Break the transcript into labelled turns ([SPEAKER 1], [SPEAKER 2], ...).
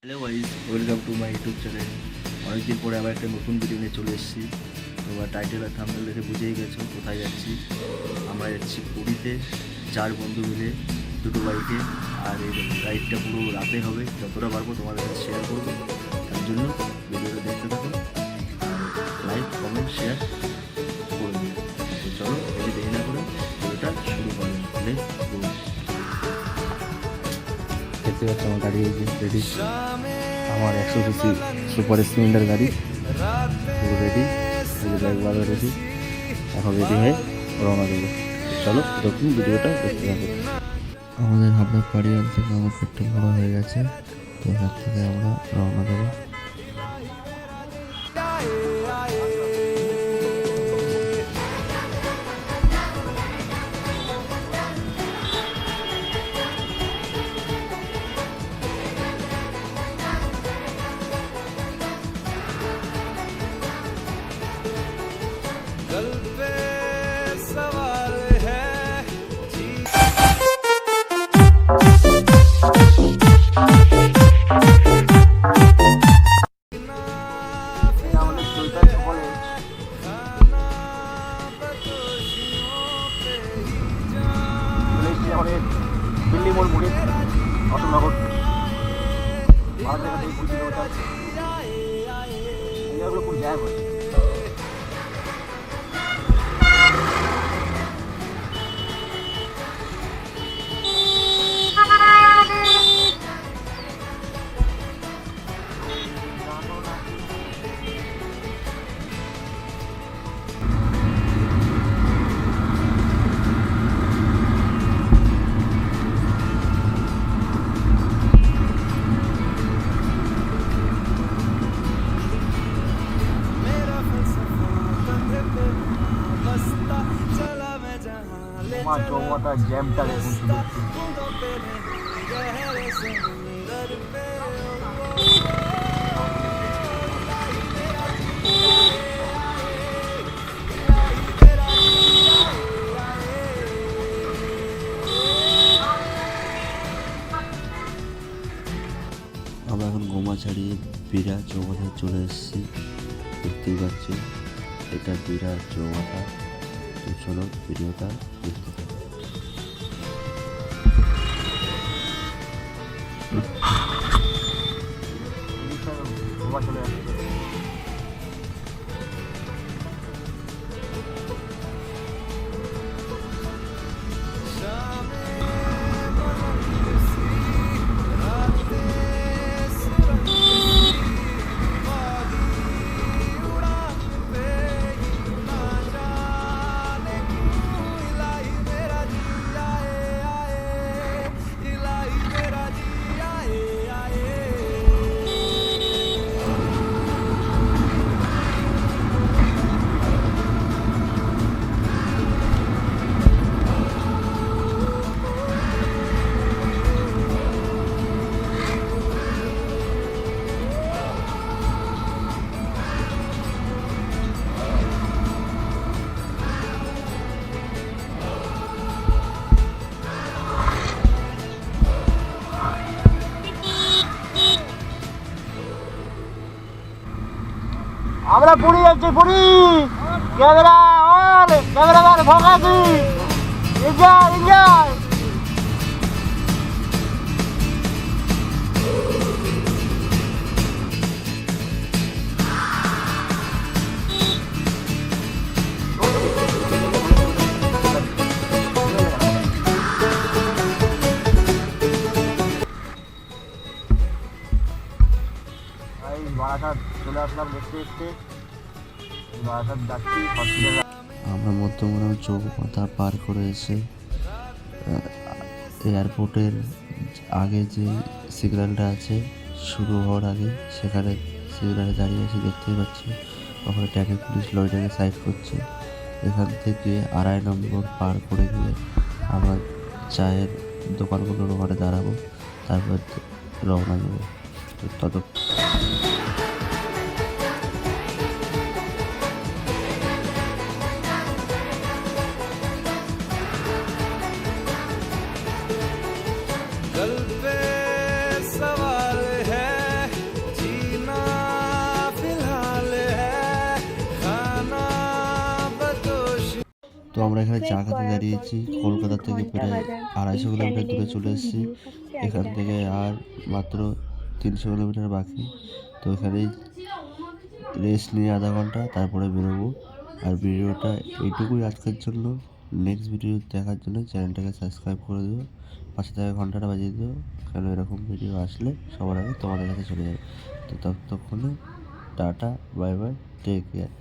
[SPEAKER 1] Hello guys, welcome to my YouTube channel. অনেকদিন পরে আবার একটা নতুন ভিডিও নিয়ে চলে এসেছি। তোমরা টাইটেল আর থাম্বনেল দেখে বুঝেই গেছো কোথায় যাচ্ছি। আমরা যাচ্ছি পুরীতে 4 বন্ধু মিলে দুটো বাইকে। আর এই রাইডটা পুরো রাতে হবে, যতটা পারবো তোমাদের সাথে শেয়ার করবো। তার জন্য ভিডিওটা দেখতে থাকো, লাইক কমেন্ট শেয়ার করে দিও। তো চলো বেশি দেরি না করে ভিডিওটা শুরু করো। দেখতে পাচ্ছ আমার গাড়ি রেডি, আমার 100 সিসি সুপার স্প্লেন্ডার গাড়ি পুরো রেডি, একবারও রেডি। এখন রেডি হয়ে রওনা দেবো। চলো দেখুন ভিডিওটা দেখতে থাকো। আমাদের হাবড়া পাড়িয়াল থেকে আমার পেট্রোল ভরা হয়ে গেছে, তো এখান থেকে আমরা রওনা দেবো। দিল্লি মোড় মুড়ি অশোকনগর ভারত জায়গা থেকে 20 কিলোমিটার এগুলো খুব জায়গা করে। চৌমাথা জ্যামটা দেখুন শুধু। আমরা এখন গোমা ছাড়িয়ে বিরা চৌমাথায় চলে এসেছি। দেখতেই পাচ্ছি এটা বিরা চৌমাথা। তো চলো ভিডিওটা দেখতে থাকো। চলে আসছে আমরা পুরী যাচ্ছি। পুরী ক্যামেরা অন, ক্যামেরাম্যান ফোকাসি, এনজয় এনজয়। বারাসাত চলে আসলাম দেখতে দেখতে। বারাসাত যাচ্ছি হসপিটালে। আমরা মধ্যমগ্রাম চৌমাথা পার করে এসে এয়ারপোর্টের আগে যে সিগন্যালটা আছে শুরু হওয়ার আগে, সেখানে সিগন্যালে দাঁড়িয়ে আছি। দেখতেই পাচ্ছি ওখানে ট্রাফিক পুলিশ লরিটাকে সাইড করছে। এখান থেকে 2.5 নম্বর পার করে গিয়ে আমরা চায়ের দোকানগুলোর ওখানে দাঁড়াবো, তারপর রওনা দেবো। তত
[SPEAKER 2] दिल पे सवाल है
[SPEAKER 1] আমরা এখানে চা খেতে দাঁড়িয়েছি। কলকাতা থেকে প্রায় 250 কিলোমিটার দূরে চলে এসেছি। এখান থেকে আর মাত্র 300 কিলোমিটার বাকি। তো এখানেই রেস্ট নিয়ে আধা ঘন্টা, তারপরে বেরোবো। আর ভিডিওটা এইটুকুই আজকের জন্য। নেক্সট ভিডিও দেখার জন্য চ্যানেলটাকে সাবস্ক্রাইব করে দিও, পাশে থাকা ঘন্টাটা বাজিয়ে দিও, কেন এরকম ভিডিও আসলে সবার আগে তোমাদের কাছে চলে যাবে। তো ততক্ষণে tata, bye bye, take care.